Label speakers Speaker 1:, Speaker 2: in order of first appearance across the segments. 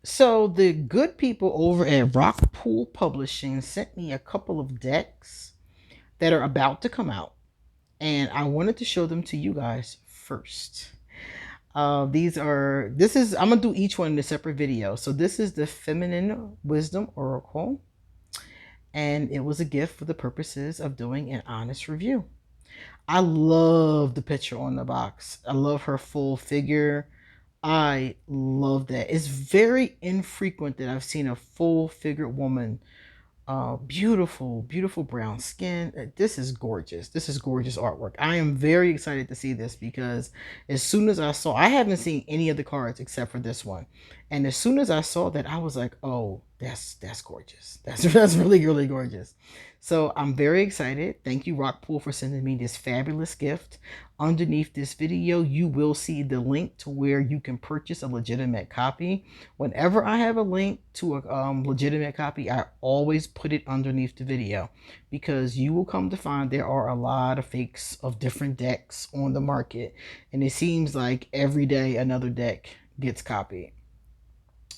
Speaker 1: So the good people over at Rockpool Publishing sent me a couple of decks that are about to come out, and I wanted to show them to you guys first. I'm gonna do each one in a separate video. So this is the Feminine Wisdom Oracle, and it was a gift for the purposes of doing an honest review. I love the picture on the box. I love her full figure. I love that. It's very infrequent that I've seen a full figured woman. Beautiful, beautiful brown skin. This is gorgeous. This is gorgeous artwork. I am very excited to see this because as soon as I haven't seen any of the cards except for this one. And as soon as I saw that, I was like, oh, that's gorgeous. That's really, really gorgeous. So I'm very excited. Thank you, Rockpool, for sending me this fabulous gift. Underneath this video, you will see the link to where you can purchase a legitimate copy. Whenever I have a link to a legitimate copy, I always put it underneath the video because you will come to find there are a lot of fakes of different decks on the market, and it seems like every day another deck gets copied.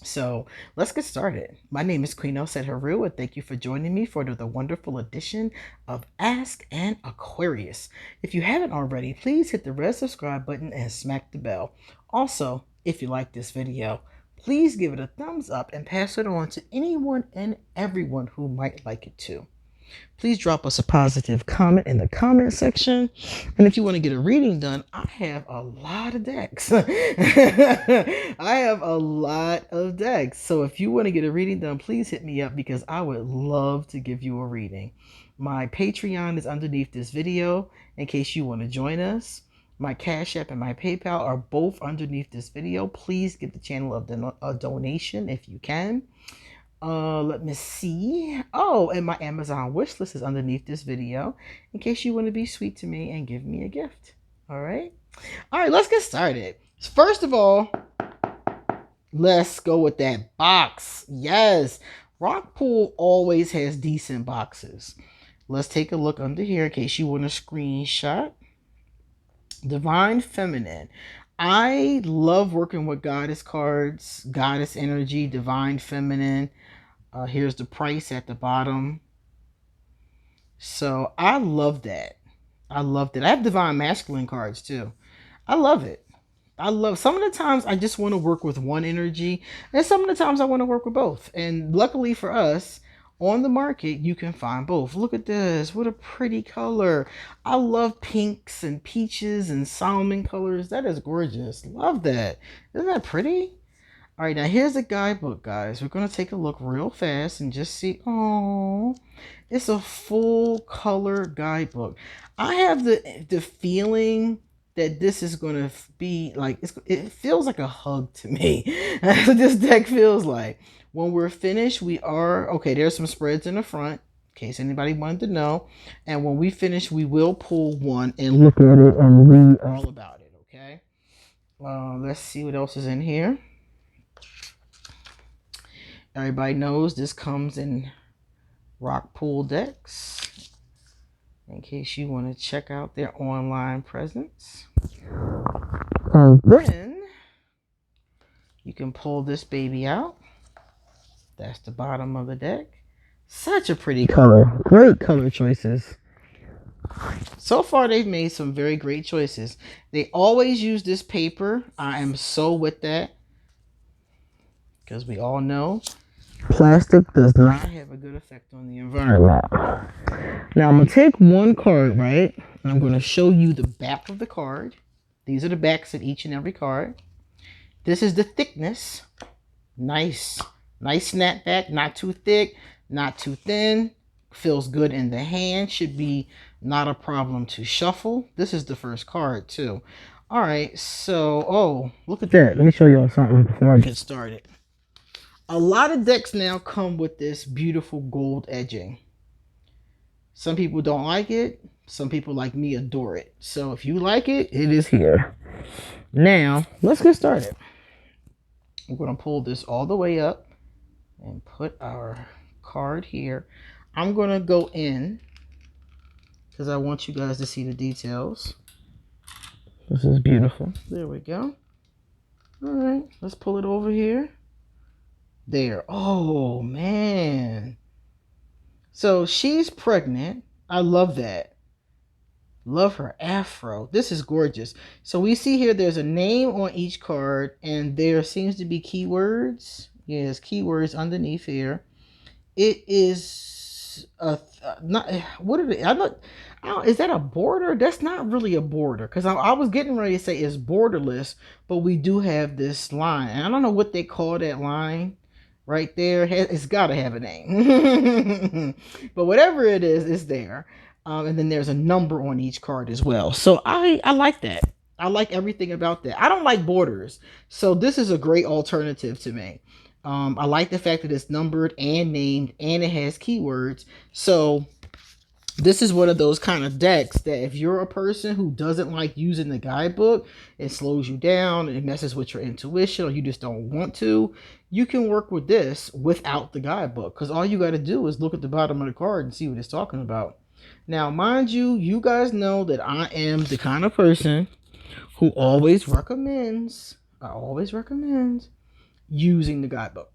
Speaker 1: So let's get started. My name is QueenAusetHeru, and thank you for joining me for the wonderful edition of Ask an Aquarius. If you haven't already, please hit the red subscribe button and smack the bell. Also, if you like this video, please give it a thumbs up and pass it on to anyone and everyone who might like it too. Please drop us a positive comment in the comment section. And if you want to get a reading done, I have a lot of decks. I have a lot of decks. So if you want to get a reading done, please hit me up because I would love to give you a reading. My Patreon is underneath this video in case you want to join us. My Cash App and my PayPal are both underneath this video. Please give the channel a donation if you can. Let me see. Oh, and my Amazon wish list is underneath this video in case you want to be sweet to me and give me a gift. All right. All right, let's get started. First of all, let's go with that box. Yes, Rockpool always has decent boxes. Let's take a look under here in case you want a screenshot. Divine Feminine. I love working with goddess cards, goddess energy, divine feminine. Here's the price at the bottom. So I love that. I loved it. I have divine masculine cards too. I love it. I love some of the times I just want to work with one energy, and some of the times I want to work with both. And luckily for us, on the market, you can find both. Look at this. What a pretty color. I love pinks and peaches and salmon colors. That is gorgeous. Love that. Isn't that pretty? All right, now here's the guidebook, guys. We're going to take a look real fast and just see. Oh, it's a full color guidebook. I have the feeling that this is going to be like, it feels like a hug to me. That's what this deck feels like. When we're finished, okay, there's some spreads in the front, in case anybody wanted to know. And when we finish, we will pull one and look at it and read all about it, okay? Let's see what else is in here. Everybody knows this comes in Rockpool decks, in case you want to check out their online presence. And then you can pull this baby out. That's the bottom of the deck. Such a pretty color. Great color choices. So far, they've made some very great choices. They always use this paper. I am so with that, because we all know plastic does not have a good effect on the environment. Now, I'm going to take one card, right? And I'm going to show you the back of the card. These are the backs of each and every card. This is the thickness. Nice snapback. Not too thick, not too thin. Feels good in the hand. Should be not a problem to shuffle. This is the first card, too. All right, so, oh, look at that. Let me show y'all something before I get started. A lot of decks now come with this beautiful gold edging. Some people don't like it. Some people like me adore it. So if you like it, it is here. Now, let's get started. I'm going to pull this all the way up and put our card here. I'm going to go in because I want you guys to see the details. This is beautiful. There we go. All right, let's pull it over here. there. Oh man. So she's pregnant. I love that. Love her afro. This is gorgeous. So we see here there's a name on each card, and there seems to be keywords. Yes, keywords underneath here. It is a not what are they? I'm not. I don't, is that a border? That's not really a border because I was getting ready to say it's borderless, but we do have this line, and I don't know what they call that line right there. It's got to have a name, but whatever it is, it's there. And then there's a number on each card as well. So I like that. I like everything about that. I don't like borders, so this is a great alternative to me. I like the fact that it's numbered and named and it has keywords. So this is one of those kind of decks that if you're a person who doesn't like using the guidebook, it slows you down, it messes with your intuition, or you just don't want to, you can work with this without the guidebook. Because all you got to do is look at the bottom of the card and see what it's talking about. Now, mind you, you guys know that I am the kind of person who I always recommend using the guidebook.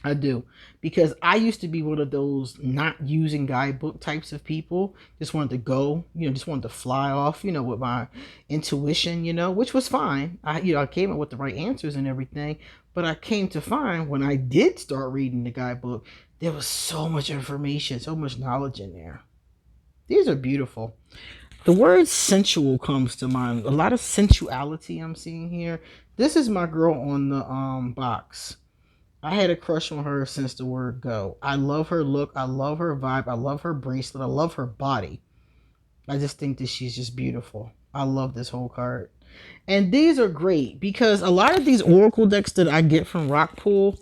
Speaker 1: I do, because I used to be one of those not using guidebook types of people. Just wanted to go, just wanted to fly off, with my intuition, which was fine. I came up with the right answers and everything, but I came to find when I did start reading the guidebook, there was so much information, so much knowledge in there. These are beautiful. The word sensual comes to mind. A lot of sensuality I'm seeing here. This is my girl on the box. I had a crush on her since the word go. I love her look. I love her vibe. I love her bracelet. I love her body. I just think that she's just beautiful. I love this whole card. And these are great because a lot of these oracle decks that I get from Rockpool,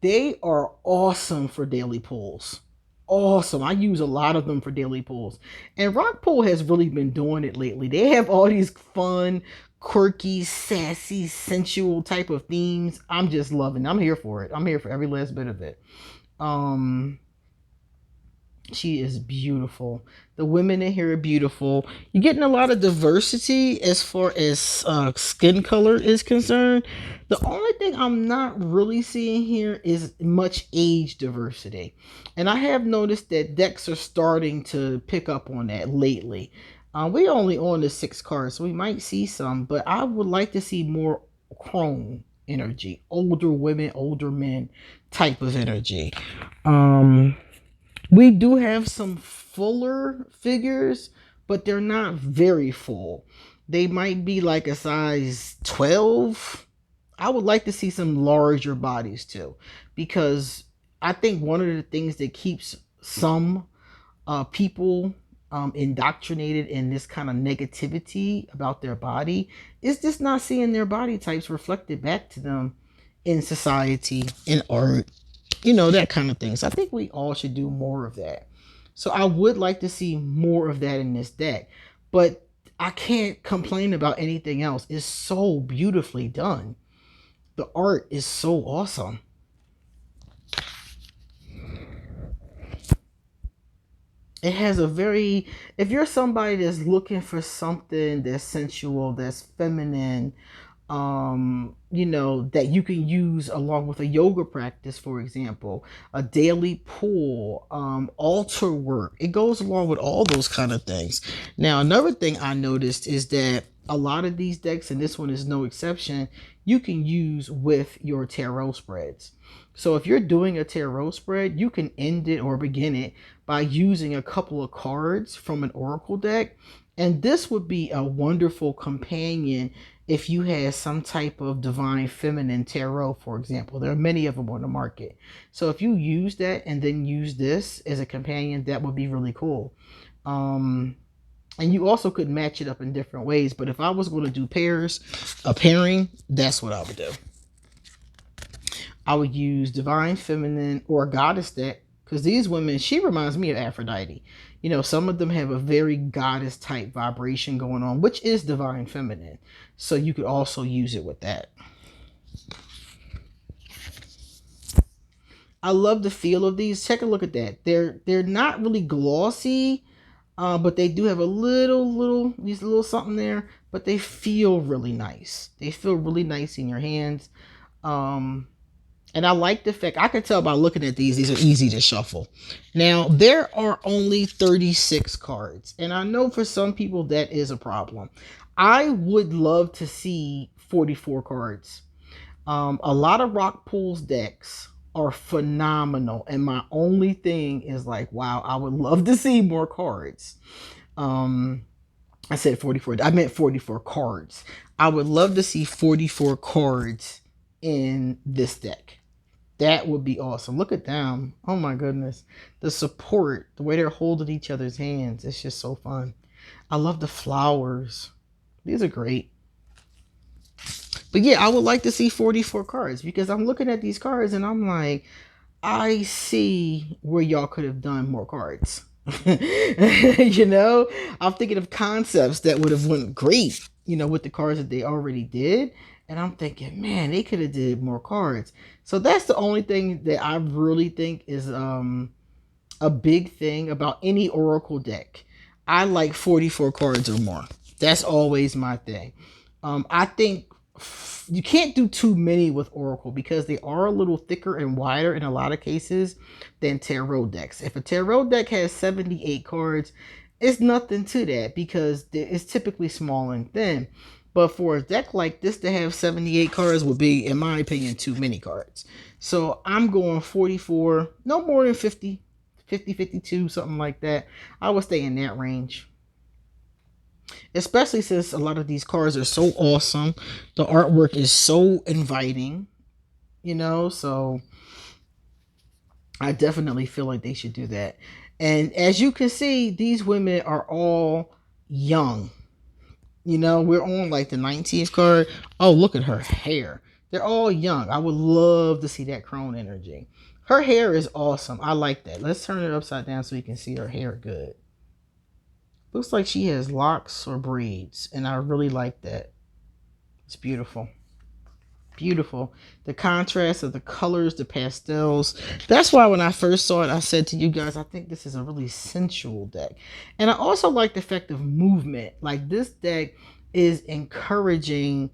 Speaker 1: they are awesome for daily pulls. Awesome. I use a lot of them for daily pulls. And Rockpool has really been doing it lately. They have all these fun, quirky, sassy, sensual type of themes. I'm just loving it. I'm here for it. I'm here for every last bit of it. She is beautiful. The women in here are beautiful. You're getting a lot of diversity as far as skin color is concerned. The only thing I'm not really seeing here is much age diversity. And I have noticed that decks are starting to pick up on that lately. We only on the 6 cards, so we might see some, but I would like to see more crone energy. Older women, older men type of energy. We do have some fuller figures, but they're not very full. They might be like a size 12. I would like to see some larger bodies too, because I think one of the things that keeps some people indoctrinated in this kind of negativity about their body is just not seeing their body types reflected back to them in society, in art, that kind of thing. So I think we all should do more of that. So I would like to see more of that in this deck, but I can't complain about anything else. It's so beautifully done. The art is so awesome. It has a very, if you're somebody that's looking for something that's sensual, that's feminine, that you can use along with a yoga practice, for example, a daily pull, altar work. It goes along with all those kind of things. Now, another thing I noticed is that a lot of these decks, and this one is no exception, you can use with your tarot spreads. So if you're doing a tarot spread, you can end it or begin it by using a couple of cards from an oracle deck. And this would be a wonderful companion if you had some type of divine feminine tarot, for example. There are many of them on the market. So if you use that and then use this as a companion, that would be really cool. And you also could match it up in different ways. But if I was going to do a pairing, that's what I would do. I would use divine feminine or a goddess deck, because these women, she reminds me of Aphrodite. Some of them have a very goddess type vibration going on, which is divine feminine. So you could also use it with that. I love the feel of these. Take a look at that. They're not really glossy, but they do have a little something there, but they feel really nice. They feel really nice in your hands. And I like the fact, I can tell by looking at these are easy to shuffle. Now, there are only 36 cards. And I know for some people that is a problem. I would love to see 44 cards. A lot of Rock Pool's decks are phenomenal. And my only thing is like, wow, I would love to see more cards. I said 44. I meant 44 cards. I would love to see 44 cards in this deck. That would be awesome. Look at them. Oh my goodness. The support, the way they're holding each other's hands. It's just so fun. I love the flowers. These are great. But yeah, I would like to see 44 cards because I'm looking at these cards and I'm like, I see where y'all could have done more cards. You know, I'm thinking of concepts that would have went great, you know, with the cards that they already did. And I'm thinking, man, they could have did more cards. So that's the only thing that I really think is a big thing about any Oracle deck. I like 44 cards or more. That's always my thing. I think you can't do too many with Oracle because they are a little thicker and wider in a lot of cases than tarot decks. If a tarot deck has 78 cards, it's nothing to that because it's typically small and thin. But for a deck like this to have 78 cards would be, in my opinion, too many cards. So I'm going 44, no more than 50, 52, something like that. I would stay in that range. Especially since a lot of these cards are so awesome. The artwork is so inviting, you know, so I definitely feel like they should do that. And as you can see, these women are all young. You know, we're on like the 19th card. Oh, look at her hair. They're all young. I would love to see that crone energy. Her hair is awesome. I like that. Let's turn it upside down so you can see her hair good. Looks like she has locks or braids, and I really like that. It's beautiful. Beautiful. The contrast of the colors, the pastels. That's why when I first saw it, I said to you guys, I think this is a really sensual deck. And I also like the effect of movement. Like this deck is encouraging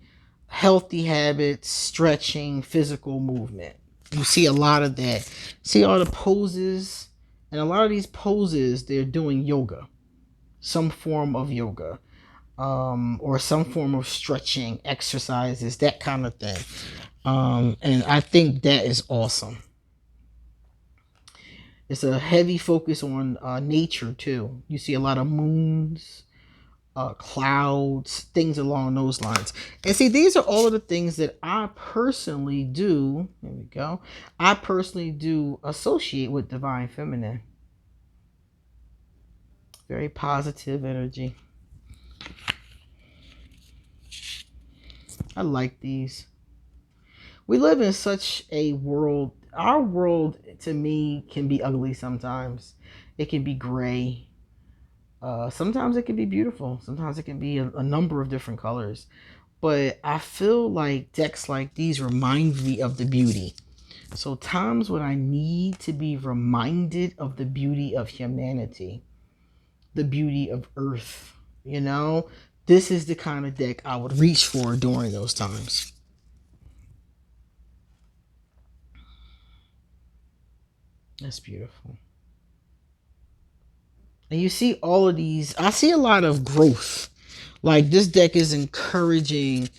Speaker 1: healthy habits, stretching, physical movement. You see a lot of that. See all the poses? And a lot of these poses, they're doing yoga. Some form of yoga. Or some form of stretching exercises, that kind of thing. And I think that is awesome. It's a heavy focus on nature too. You see a lot of moons, clouds, things along those lines. And see, these are all of the things that I personally do. There we go. I personally do associate with divine feminine. Very positive energy. I like these. We live in such a world. Our world, to me, can be ugly sometimes. It can be gray. Sometimes it can be beautiful. Sometimes it can be a number of different colors. But I feel like decks like these remind me of the beauty. So times when I need to be reminded of the beauty of humanity, the beauty of Earth, you know, this is the kind of deck I would reach for during those times. That's beautiful. And you see all of these. I see a lot of growth. Like this deck is encouraging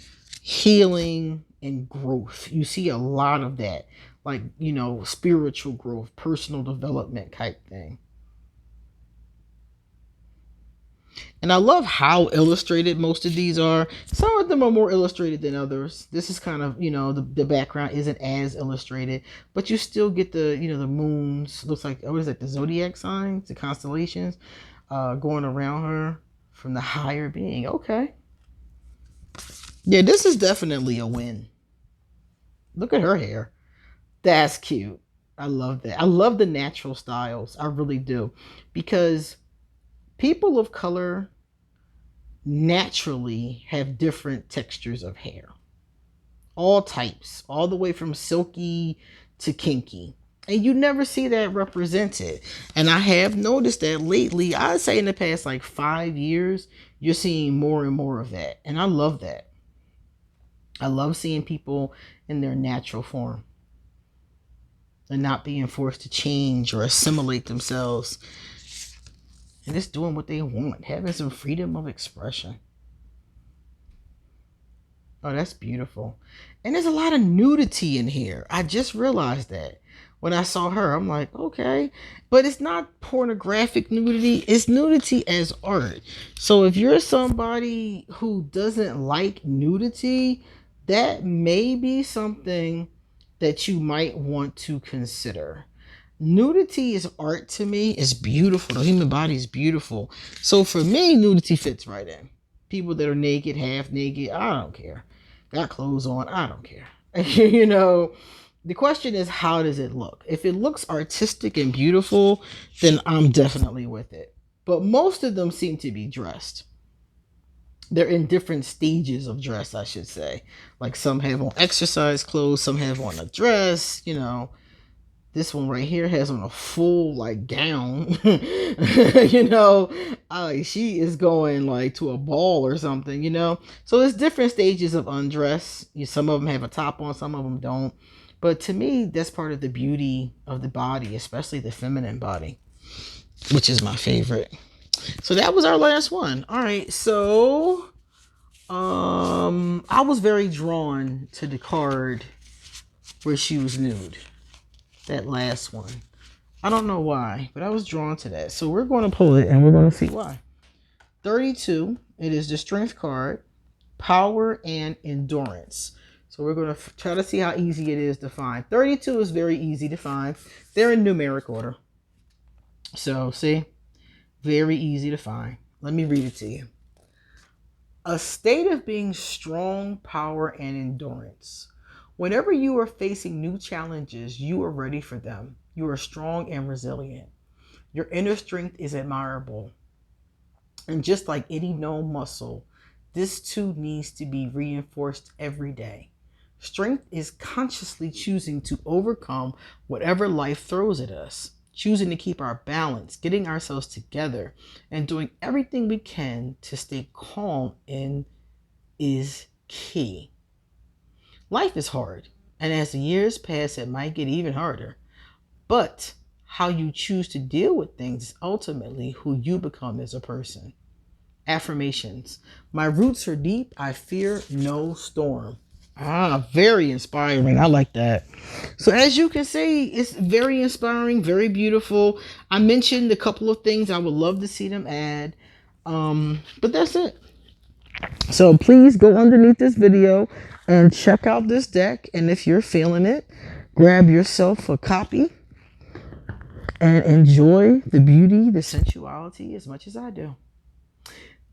Speaker 1: healing and growth. You see a lot of that. Like, you know, spiritual growth, personal development type thing. And I love how illustrated most of these are. Some of them are more illustrated than others. This is kind of, you know, the background isn't as illustrated, but you still get the, you know, the moons. Looks like, what is that, the zodiac signs, the constellations going around her from the higher being. Okay. Yeah, this is definitely a win. Look at her hair. That's cute. I love that. I love the natural styles. I really do. Because people of color naturally have different textures of hair. All types, all the way from silky to kinky. And you never see that represented. And I have noticed that lately, I'd say in the past like 5 years, you're seeing more and more of that. And I love that. I love seeing people in their natural form. and not being forced to change or assimilate themselves, and just doing what they want, having some freedom of expression. Oh, that's beautiful. And there's a lot of nudity in here. I just realized that when I saw her. I'm like, okay. But it's not pornographic nudity. It's nudity as art. So if you're somebody who doesn't like nudity, that may be something that you might want to consider. Nudity is art to me. It's beautiful. The human body is beautiful. So for me, nudity fits right in. People that are naked, half naked, I don't care. Got clothes on, I don't care. You know, the question is, how does it look? If it looks artistic and beautiful, then I'm definitely with it. But most of them seem to be dressed. They're in different stages of dress, I should say. Like some have on exercise clothes, some have on a dress, you know. This one right here has on a full like gown. You know, she is going like to a ball or something, you know. So there's different stages of undress. Some of them have a top on, some of them don't. But to me, that's part of the beauty of the body, especially the feminine body, which is my favorite. So that was our last one. All right, so I was very drawn to the card where she was nude. That last one. I don't know why, but I was drawn to that. So we're going to pull it and we're going to see why. 32, it is the strength card, power and endurance. So we're going to try to see how easy it is to find. 32 is very easy to find. They're in numeric order. So see, very easy to find. Let me read it to you. A state of being strong, power, and endurance. Whenever you are facing new challenges, you are ready for them. You are strong and resilient. Your inner strength is admirable. And just like any known muscle, this too needs to be reinforced every day. Strength is consciously choosing to overcome whatever life throws at us, choosing to keep our balance, getting ourselves together, and doing everything we can to stay calm is key. Life is hard, and as the years pass, it might get even harder. But how you choose to deal with things is ultimately who you become as a person. Affirmations. My roots are deep. I fear no storm. Very inspiring. I like that. So as you can see, it's very inspiring, very beautiful. I mentioned a couple of things I would love to see them add. But that's it. So please go underneath this video and check out this deck. And if you're feeling it, grab yourself a copy and enjoy the beauty, the sensuality as much as I do.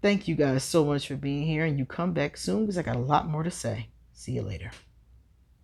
Speaker 1: Thank you guys so much for being here, and you come back soon because I got a lot more to say. See you later.